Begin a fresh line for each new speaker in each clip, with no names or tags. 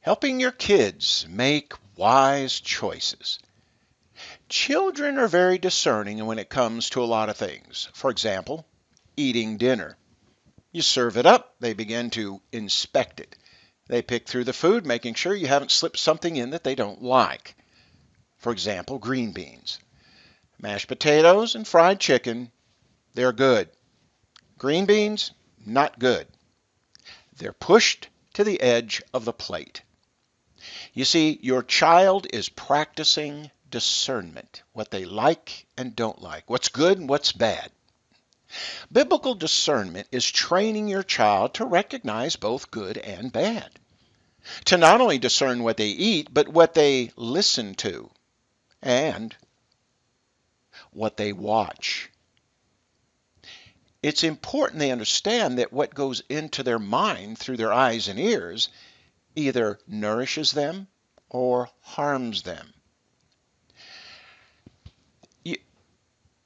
Helping your kids make wise choices. Children are very discerning when it comes to a lot of things. For example, eating dinner. You serve it up, they begin to inspect it. They pick through the food, making sure you haven't slipped something in that they don't like. For example, green beans. Mashed potatoes and fried chicken, they're good. Green beans, not good. They're pushed to the edge of the plate. You see, your child is practicing discernment, what they like and don't like, what's good and what's bad. Biblical discernment is training your child to recognize both good and bad, to not only discern what they eat, but what they listen to and what they watch. It's important they understand that what goes into their mind through their eyes and ears either nourishes them or harms them.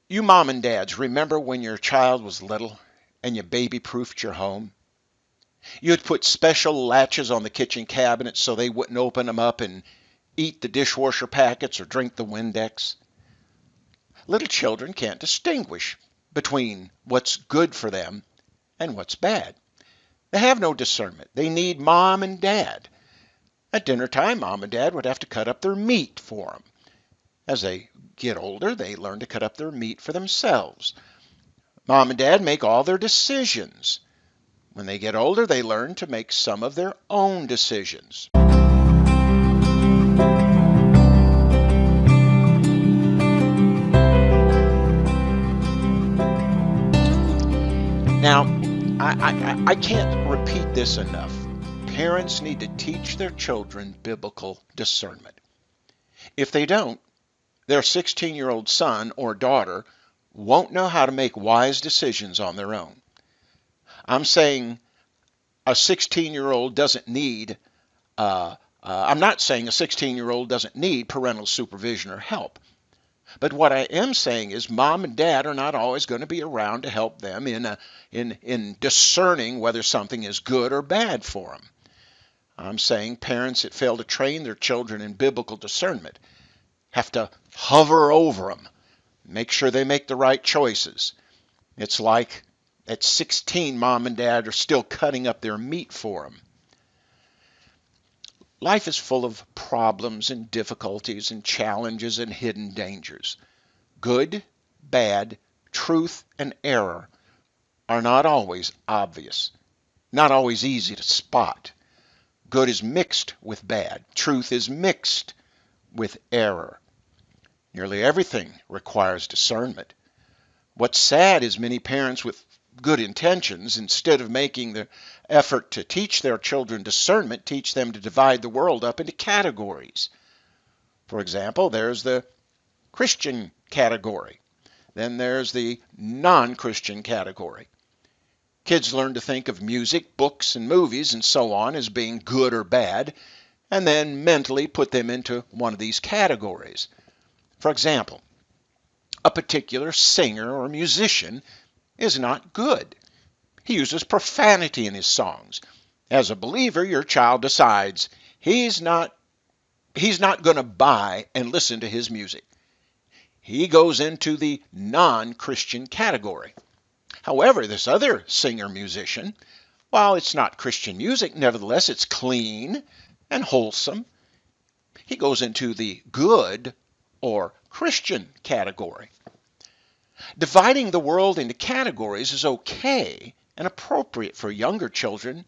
You mom and dads, remember when your child was little and you baby-proofed your home? You'd put special latches on the kitchen cabinets so they wouldn't open them up and eat the dishwasher packets or drink the Windex. Little children can't distinguish between what's good for them and what's bad. They have no discernment. They need mom and dad. At dinner time, mom and dad would have to cut up their meat for them. As they get older, they learn to cut up their meat for themselves. Mom and dad make all their decisions. When they get older, they learn to make some of their own decisions. Now, I can't repeat this enough. Parents need to teach their children biblical discernment. If they don't, their 16-year-old son or daughter won't know how to make wise decisions on their own. I'm saying a 16-year-old doesn't need, I'm not saying a 16-year-old doesn't need parental supervision or help. But what I am saying is mom and dad are not always going to be around to help them in discerning whether something is good or bad for them. I'm saying parents that fail to train their children in biblical discernment have to hover over them, make sure they make the right choices. It's like at 16, mom and dad are still cutting up their meat for them. Life is full of problems and difficulties and challenges and hidden dangers. Good, bad, truth, and error are not always obvious, not always easy to spot. Good is mixed with bad. Truth is mixed with error. Nearly everything requires discernment. What's sad is many parents with good intentions, instead of making the effort to teach their children discernment, teach them to divide the world up into categories. For example, there's the Christian category. Then there's the non-Christian category. Kids learn to think of music, books, and movies and so on as being good or bad, and then mentally put them into one of these categories. For example, a particular singer or musician is not good. He uses profanity in his songs. As a believer, your child decides he's not going to buy and listen to his music. He goes into the non-Christian category. However, this other singer-musician, while it's not Christian music, nevertheless it's clean and wholesome. He goes into the good or Christian category. Dividing the world into categories is okay and appropriate for younger children.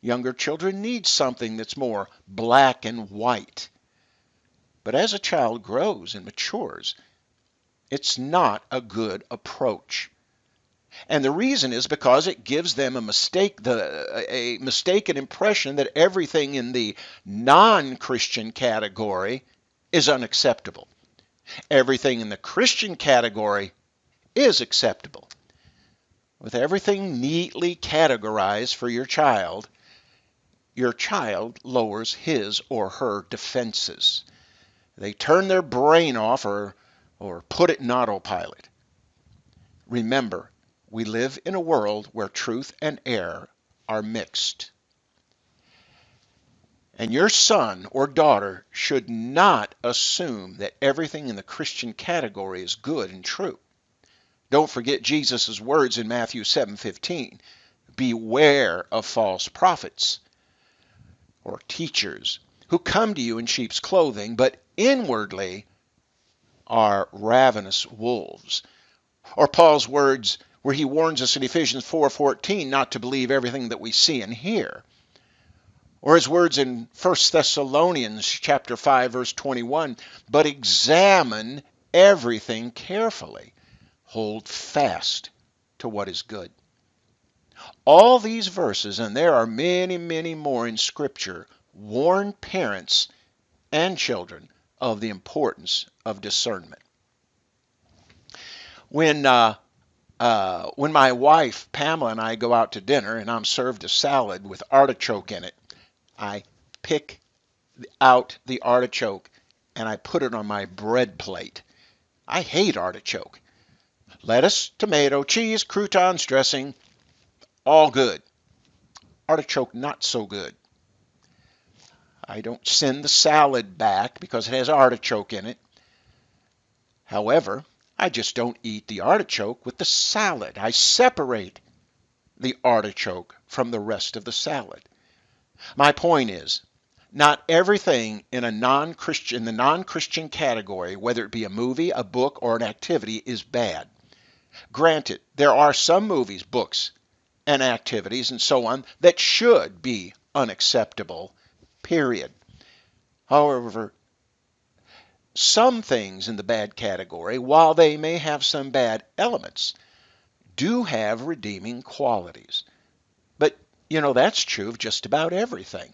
Younger children need something that's more black and white. But as a child grows and matures, it's not a good approach. And the reason is because it gives them a mistaken impression that everything in the non-Christian category is unacceptable. Everything in the Christian category is acceptable. With everything neatly categorized for your child lowers his or her defenses. They turn their brain off or put it in autopilot. Remember, we live in a world where truth and error are mixed. And your son or daughter should not assume that everything in the Christian category is good and true. Don't forget Jesus' words in Matthew 7:15. Beware of false prophets or teachers who come to you in sheep's clothing, but inwardly are ravenous wolves. Or Paul's words where he warns us in Ephesians 4:14 not to believe everything that we see and hear. Or his words in 1 Thessalonians chapter 5 verse 21, but examine everything carefully. Hold fast to what is good. All these verses, and there are many, many more in Scripture, warn parents and children of the importance of discernment. When my wife Pamela and I go out to dinner and I'm served a salad with artichoke in it, I pick out the artichoke and I put it on my bread plate. I hate artichoke. Lettuce, tomato, cheese, croutons, dressing, all good. Artichoke, not so good. I don't send the salad back because it has artichoke in it. However, I just don't eat the artichoke with the salad. I separate the artichoke from the rest of the salad. My point is, not everything in the non-Christian category, whether it be a movie, a book, or an activity, is bad. Granted, there are some movies, books, and activities and so on that should be unacceptable, period. However, some things in the bad category, while they may have some bad elements, do have redeeming qualities. But, that's true of just about everything.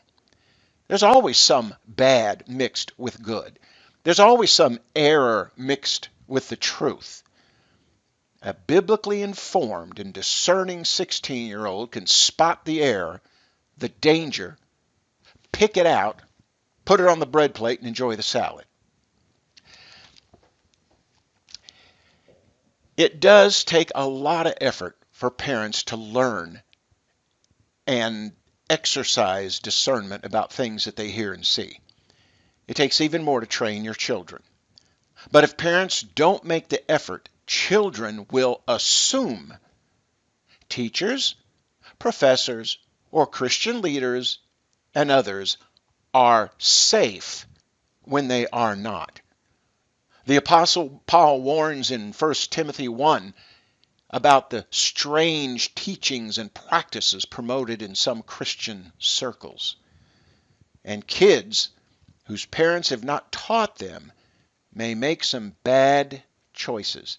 There's always some bad mixed with good. There's always some error mixed with the truth. A biblically informed and discerning 16-year-old can spot the error, the danger, pick it out, put it on the bread plate, and enjoy the salad. It does take a lot of effort for parents to learn and exercise discernment about things that they hear and see. It takes even more to train your children. But if parents don't make the effort, children will assume teachers, professors, or Christian leaders and others are safe when they are not. The Apostle Paul warns in 1 Timothy 1 about the strange teachings and practices promoted in some Christian circles. And kids whose parents have not taught them may make some bad choices.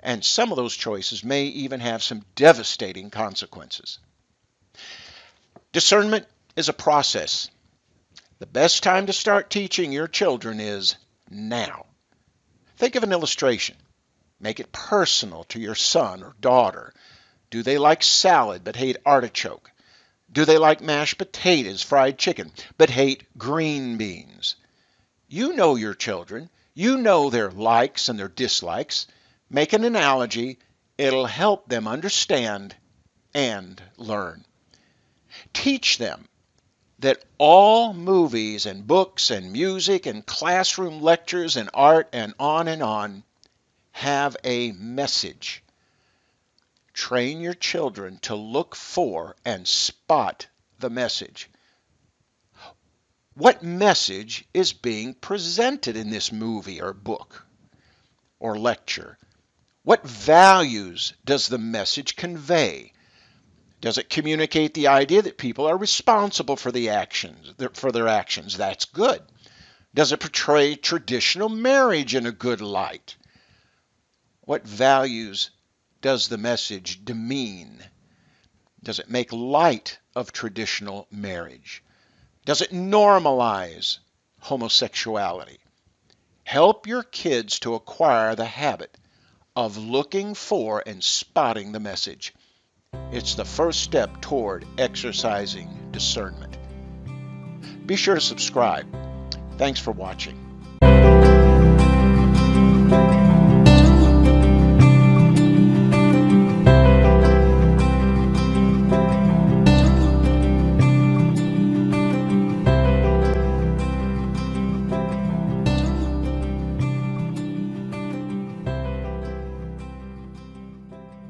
And some of those choices may even have some devastating consequences. Discernment is a process. The best time to start teaching your children is now. Think of an illustration. Make it personal to your son or daughter. Do they like salad but hate artichoke? Do they like mashed potatoes, fried chicken, but hate green beans? You know your children. You know their likes and their dislikes. Make an analogy. It'll help them understand and learn. Teach them that all movies and books and music and classroom lectures and art and on have a message. Train your children to look for and spot the message. What message is being presented in this movie or book or lecture? What values does the message convey? Does it communicate the idea that people are responsible for their actions? That's good. Does it portray traditional marriage in a good light? What values does the message demean? Does it make light of traditional marriage? Does it normalize homosexuality? Help your kids to acquire the habit of looking for and spotting the message. It's the first step toward exercising discernment. Be sure to subscribe. Thanks for watching.